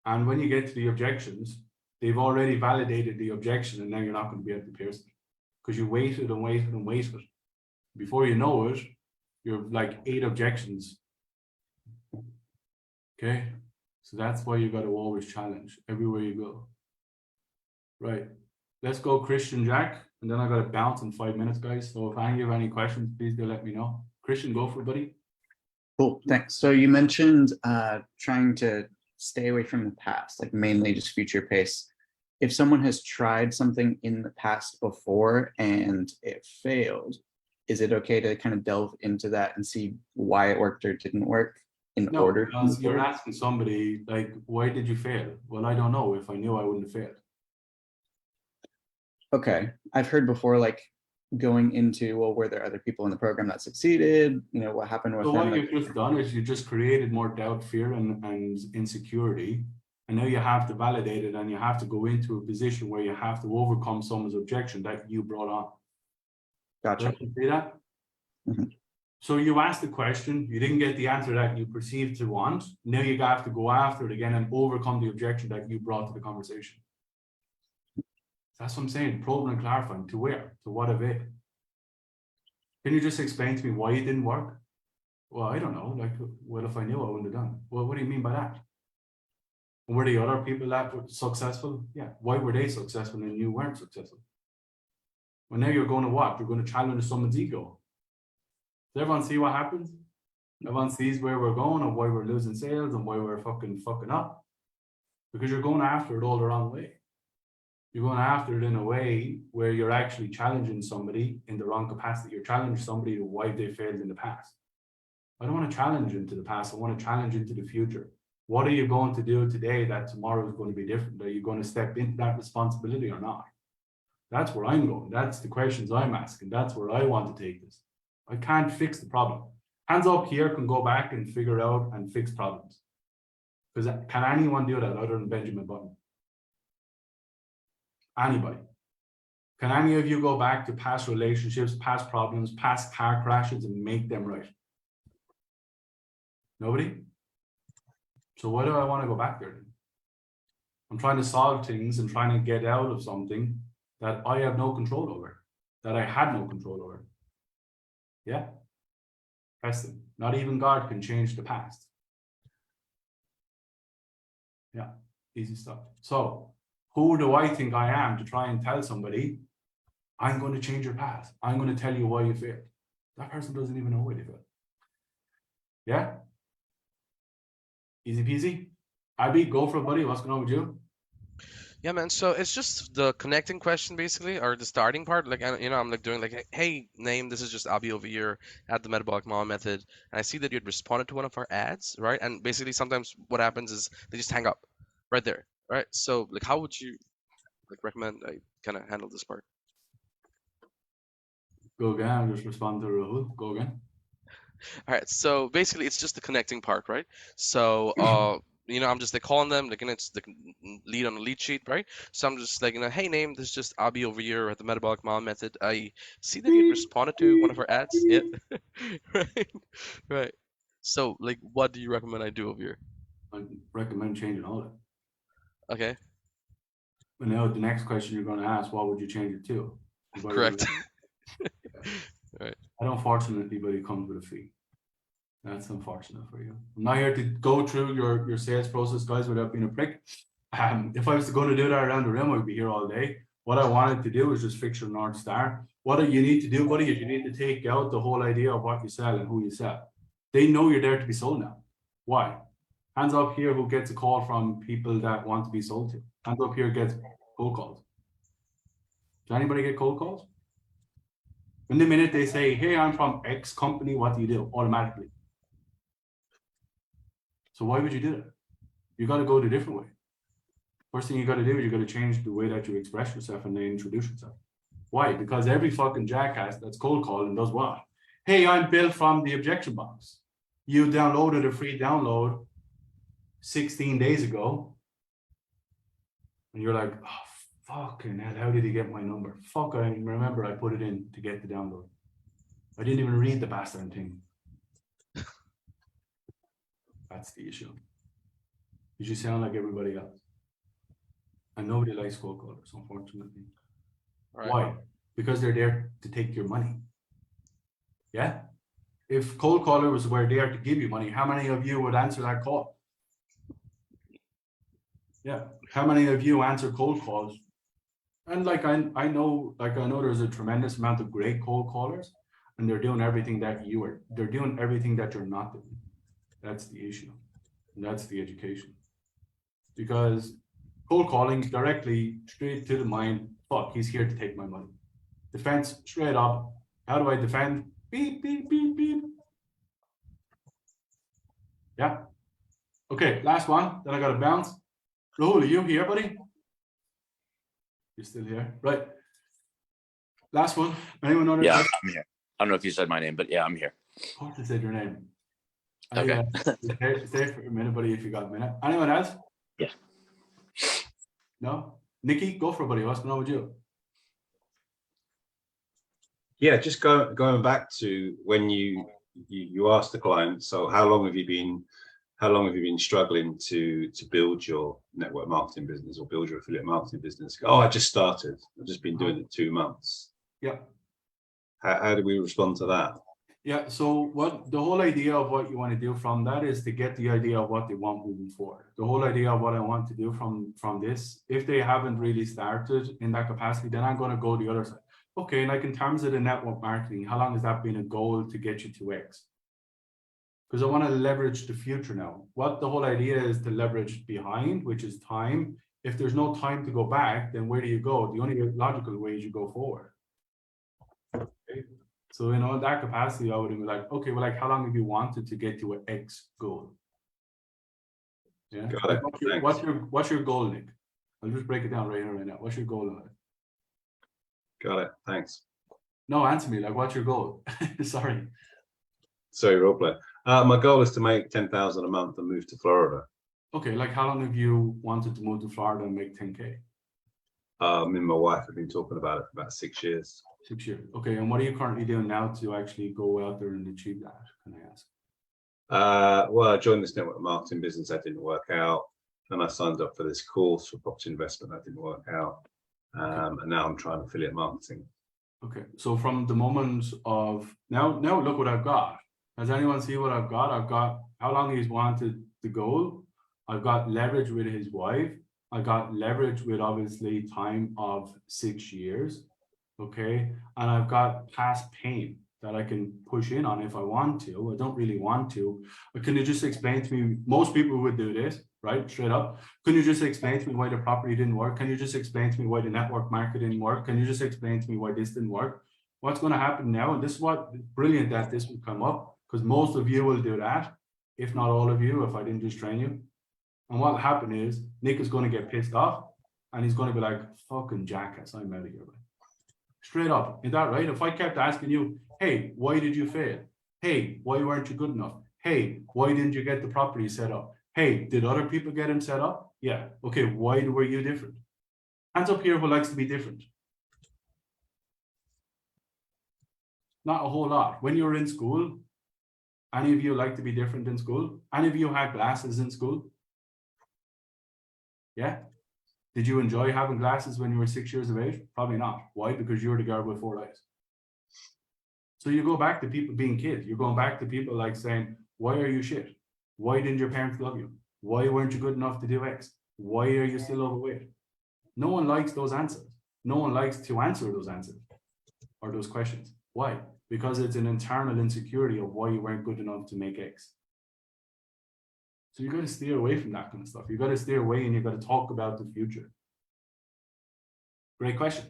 And when you get to the objections, they've already validated the objection, and now you're not going to be able to pierce it because you waited and waited and waited. Before you know it, you're like 8 objections. Okay. So that's why you got to always challenge everywhere you go. Right. Let's go Christian Jack. And then I got to bounce in 5 minutes, guys. So if any of you have any questions, please do let me know. Christian, go for it, buddy. Cool. Thanks. So you mentioned trying to stay away from the past, like mainly just future pace. If someone has tried something in the past before and it failed, is it okay to kind of delve into that and see why it worked or didn't work? No, because you're asking somebody like, why did you fail? Well, I don't know. If I knew, I wouldn't have failed. Okay. I've heard before, like going into, well, were there other people in the program that succeeded? What happened with them? So what like, you've just done is you just created more doubt, fear, and insecurity. And now you have to validate it, and you have to go into a position where you have to overcome someone's objection that you brought on. Gotcha. Did you see that? Mm-hmm. So you asked the question, you didn't get the answer that you perceived to want. Now you have to go after it again and overcome the objection that you brought to the conversation. That's what I'm saying, probing and clarifying. To where? To what event? Can you just explain to me why it didn't work? Well, I don't know. Like, well, if I knew, I wouldn't have done. Well, what do you mean by that? Were the other people that were successful? Yeah. Why were they successful and you weren't successful? Well, now you're going to what? You're going to challenge someone's ego. Does everyone see what happens? Everyone sees where we're going and why we're losing sales and why we're fucking up. Because you're going after it all the wrong way. You're going after it in a way where you're actually challenging somebody in the wrong capacity. You're challenging somebody to why they failed in the past. I don't want to challenge into the past. I want to challenge into the future. What are you going to do today that tomorrow is going to be different? Are you going to step into that responsibility or not? That's where I'm going. That's the questions I'm asking. That's where I want to take this. I can't fix the problem. Hands up here can go back and figure out and fix problems. Because can anyone do that other than Benjamin Button? Anybody? Can any of you go back to past relationships, past problems, past car crashes and make them right? Nobody? So why do I want to go back there then? I'm trying to solve things and trying to get out of something that I have no control over, that I had no control over. Yeah. Preston, not even God can change the past. Yeah, easy stuff. So who do I think I am to try and tell somebody, I'm going to change your past. I'm going to tell you why you failed. That person doesn't even know why they failed. Yeah. Easy peasy. Abby, go for it, buddy. What's going on with you? Yeah, man. So it's just the connecting question, basically, or the starting part. Like, I'm like doing like, hey, name, this is just Abby over here at the Metabolic Mom Method, and I see that you had responded to one of our ads, right? And basically, sometimes what happens is they just hang up right there, right? So, like, how would you like recommend I kind of handle this part? Go again. I'll just respond to Rahul. Go again. All right. So basically, it's just the connecting part, right? So, I'm just like calling them, like, it's the lead on the lead sheet, right? So I'm just like, hey, name, this is just Abby over here at the Metabolic Mom Method. I see that you responded to one of our ads. Yeah. Right. Right. So, like, what do you recommend I do over here? I recommend changing all that. Okay. And now the next question you're going to ask, what would you change it to? Correct. Right. And unfortunately, but it comes with a fee. That's unfortunate for you. I'm not here to go through your sales process, guys, without being a prick. If I was going to do that around the room, I'd be here all day. What I wanted to do is just fix your North Star. What you need to do, buddy, is you need to take out the whole idea of what you sell and who you sell. They know you're there to be sold now. Why? Hands up here who gets a call from people that want to be sold to. Hands up here gets cold calls. Does anybody get cold calls? In the minute they say, hey, I'm from X company, what do you do? Automatically. So why would you do that? You got to go the different way. First thing you got to do is you got to change the way that you express yourself and then introduce yourself. Why? Because every fucking jackass that's cold calling does what? Hey, I'm Bill from the Objection Box. You downloaded a free download 16 days ago. And you're like, oh, fucking hell, how did he get my number? Fuck, I remember I put it in to get the download. I didn't even read the bastard thing. That's the issue. You just sound like everybody else. And nobody likes cold callers, unfortunately. Right. Why? Because they're there to take your money. Yeah? If cold callers were there to give you money, how many of you would answer that call? Yeah. How many of you answer cold calls? And like I know there's a tremendous amount of great cold callers, and they're doing everything that they're doing everything that you're not doing. That's the issue. And that's the education. Because cold calling directly straight to the mind, fuck, he's here to take my money. Defense straight up. How do I defend? Beep, beep, beep, beep. Yeah. Okay, last one. Then I gotta bounce. Rahul, are you here, buddy? You're still here, right? Last one. Anyone know? Yeah, I'm here. I don't know if you said my name, but yeah, I'm here. Of course I said your name. Okay. Stay for a minute, buddy, if you got a minute. Anyone else? Yeah. No? Nikki, go for it, buddy. What's going on with you? Yeah, just going back to when you asked the client, so how long have you been struggling to build your network marketing business or build your affiliate marketing business? Oh, I just started. I've just been doing it 2 months. Yeah. How do we respond to that? Yeah, so what the whole idea of what you want to do from that is to get the idea of what they want moving forward. The whole idea of what I want to do from this, if they haven't really started in that capacity, then I'm going to go the other side. Okay, like in terms of the network marketing, how long has that been a goal to get you to X? Because I want to leverage the future now. What the whole idea is to leverage behind, which is time. If there's no time to go back, then where do you go? The only logical way is you go forward. Okay. So, in that capacity, I would be like, okay, well, like, how long have you wanted to get to an X goal? Yeah. Got it. What's your goal, Nick? I'll just break it down right here, right now. What's your goal in life? Got it. Thanks. No, answer me. Like, what's your goal? Sorry. Role play. My goal is to make 10,000 a month and move to Florida. Okay, like, how long have you wanted to move to Florida and make 10K? Me and my wife have been talking about it for about 6 years. 6 years. Okay, and what are you currently doing now to actually go out there and achieve that? Can I ask? Well, I joined this network marketing business. That didn't work out. and I signed up for this course for property investment. That didn't work out. And now I'm trying affiliate marketing. Okay, so from the moment of now look what I've got. Does anyone see what I've got? I've got how long he's wanted the goal. I've got leverage with his wife. I got leverage with obviously time of 6 years. Okay, and I've got past pain that I can push in on if I want to. I don't really want to. But can you just explain to me? Most people would do this, right? Straight up. Can you just explain to me why the property didn't work? Can you just explain to me why the network market didn't work? Can you just explain to me why this didn't work? What's going to happen now? And this is what brilliant that this will come up, because most of you will do that, if not all of you, if I didn't just train you. And what will happen is Nick is going to get pissed off and he's going to be like, fucking jackass, I'm out of here. Straight up. Is that right? If I kept asking you, hey, why did you fail? Hey, why weren't you good enough? Hey, why didn't you get the property set up? Hey, did other people get them set up? Yeah. Okay, why were you different? Hands up here who likes to be different. Not a whole lot. When you were in school, any of you like to be different in school? Any of you had glasses in school? Yeah? Did you enjoy having glasses when you were 6 years of age? Probably not. Why? Because you were the girl with 4 eyes. So you go back to people being kids. You're going back to people like saying, why are you shit? Why didn't your parents love you? Why weren't you good enough to do X? Why are you still overweight? No one likes those answers. No one likes to answer those answers or those questions. Why? Because it's an internal insecurity of why you weren't good enough to make X. So you got to steer away from that kind of stuff. You got to steer away and you got to talk about the future. Great question.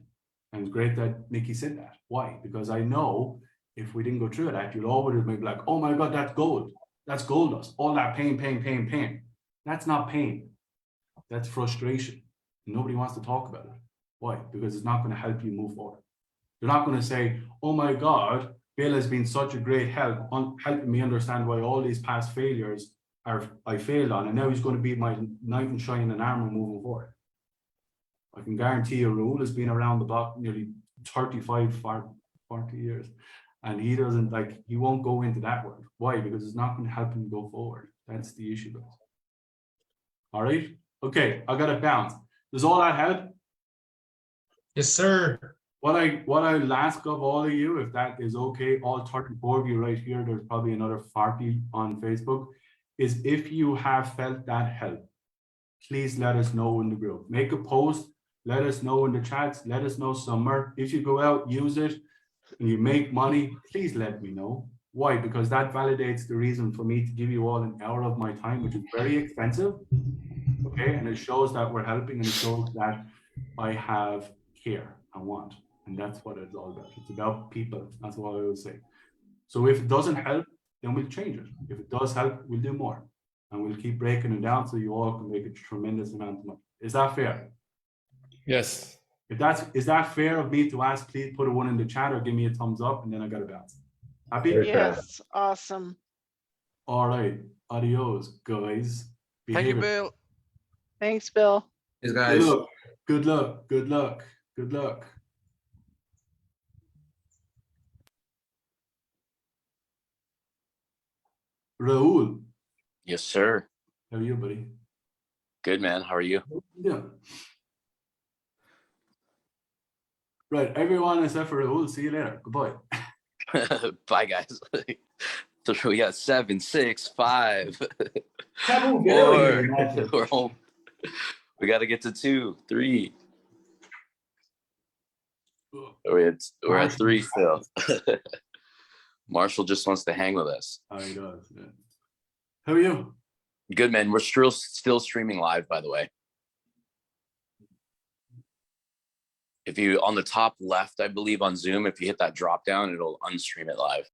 And it's great that Nikki said that. Why? Because I know if we didn't go through that, you'd always be like, oh my God, that's gold. That's gold dust. All that pain, pain, pain, pain. That's not pain. That's frustration. Nobody wants to talk about it. Why? Because it's not going to help you move forward. You're not going to say, oh my God, Bill has been such a great help on helping me understand why all these past failures I failed on, and now he's going to be my knight in shining armor moving forward. I can guarantee you Raoul has been around the block nearly 35, 40 years. And he doesn't he won't go into that world. Why? Because it's not going to help him go forward. That's the issue, guys. All right. Okay, I got it bounced. Does all that help? Yes, sir. What I'll ask of all of you, if that is okay, all 34 of you right here, there's probably another 40 on Facebook, is if you have felt that help, please let us know in the group. Make a post, let us know in the chats, let us know somewhere. If you go out, use it, and you make money, please let me know. Why? Because that validates the reason for me to give you all an hour of my time, which is very expensive. Okay, and it shows that we're helping, and it shows that I have care, I want. And that's what it's all about. It's about people. That's what I always say. So if it doesn't help, then we'll change it. If it does help, we'll do more. And we'll keep breaking it down so you all can make a tremendous amount of money. Is that fair? Yes. Is that fair of me to ask, please put a 1 in the chat or give me a thumbs up, and then I got to bounce. Happy? Yes, awesome. All right. Adios, guys. Thank you, Bill. Thanks, Bill. Yes, guys. Good luck. Good luck. Good luck. Raoul. Yes, sir. How are you, buddy? Good, man. How are you? Yeah. Right, everyone except for Raoul. See you later. Goodbye. Bye, guys. So we got 7, 6, 5. Come get out of here, 4. Marshall. We're home. We got to get to 2, 3. We're at 3 still. Marshall just wants to hang with us. Oh, he does. Yeah. How are you? Good, man. We're still streaming live, by the way. If you on the top left, I believe on Zoom, if you hit that drop down, it'll unstream it live.